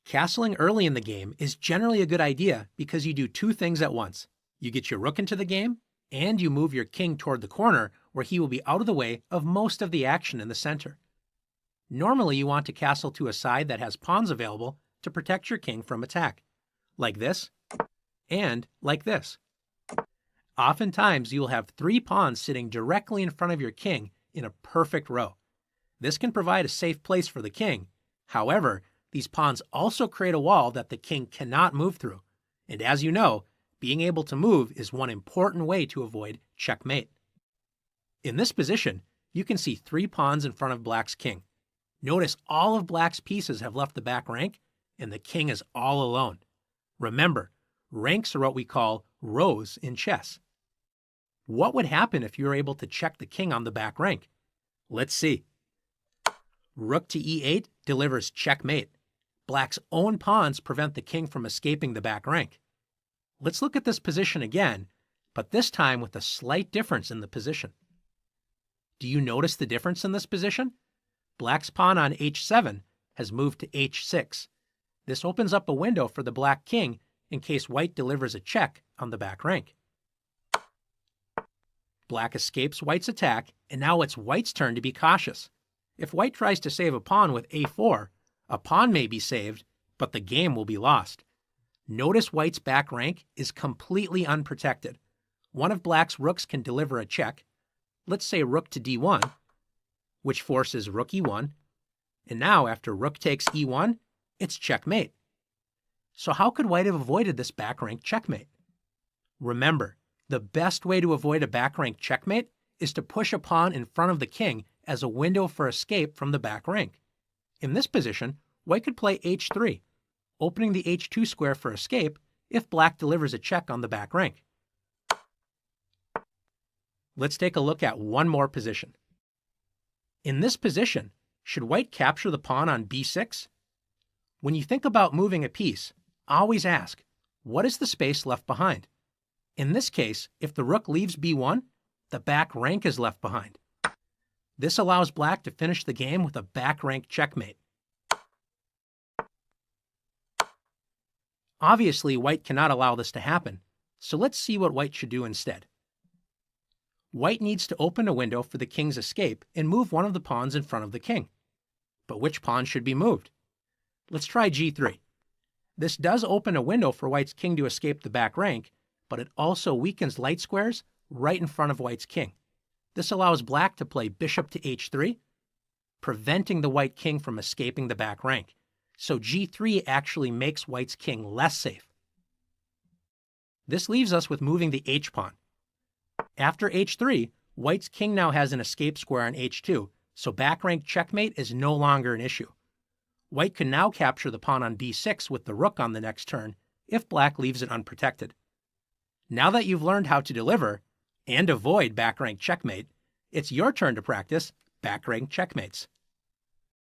Castling early in the game is generally a good idea because you do two things at once. You get your rook into the game, and you move your king toward the corner where he will be out of the way of most of the action in the center. Normally, you want to castle to a side that has pawns available to protect your king from attack, like this and like this. Oftentimes, you will have 3 pawns sitting directly in front of your king in a perfect row. This can provide a safe place for the king. However, these pawns also create a wall that the king cannot move through. And as you know, being able to move is one important way to avoid checkmate. In this position, you can see 3 pawns in front of black's king. Notice all of black's pieces have left the back rank, and the king is all alone. Remember, ranks are what we call rows in chess. What would happen if you were able to check the king on the back rank? Let's see. Rook to e8 delivers checkmate. Black's own pawns prevent the king from escaping the back rank. Let's look at this position again, but this time with a slight difference in the position. Do you notice the difference in this position? Black's pawn on h7 has moved to h6. This opens up a window for the black king in case white delivers a check on the back rank. Black escapes white's attack, and now it's white's turn to be cautious. If white tries to save a pawn with a4, a pawn may be saved, but the game will be lost. Notice white's back rank is completely unprotected. One of black's rooks can deliver a check. Let's say rook to d1, which forces rook e1. And now, after rook takes e1, it's checkmate. So how could white have avoided this back rank checkmate? Remember, the best way to avoid a back rank checkmate is to push a pawn in front of the king as a window for escape from the back rank. In this position, white could play h3, opening the h2 square for escape if black delivers a check on the back rank. Let's take a look at one more position. In this position, should white capture the pawn on b6? When you think about moving a piece, always ask, what is the space left behind? In this case, if the rook leaves b1, the back rank is left behind. This allows black to finish the game with a back rank checkmate. Obviously, white cannot allow this to happen, so let's see what white should do instead. White needs to open a window for the king's escape and move one of the pawns in front of the king. But which pawn should be moved? Let's try g3. This does open a window for white's king to escape the back rank, but it also weakens light squares right in front of white's king. This allows black to play bishop to h3, preventing the white king from escaping the back rank. So g3 actually makes white's king less safe. This leaves us with moving the h-pawn. After h3, white's king now has an escape square on h2, so back rank checkmate is no longer an issue. White can now capture the pawn on b6 with the rook on the next turn if black leaves it unprotected. Now that you've learned how to deliver and avoid back rank checkmate, it's your turn to practice back rank checkmates.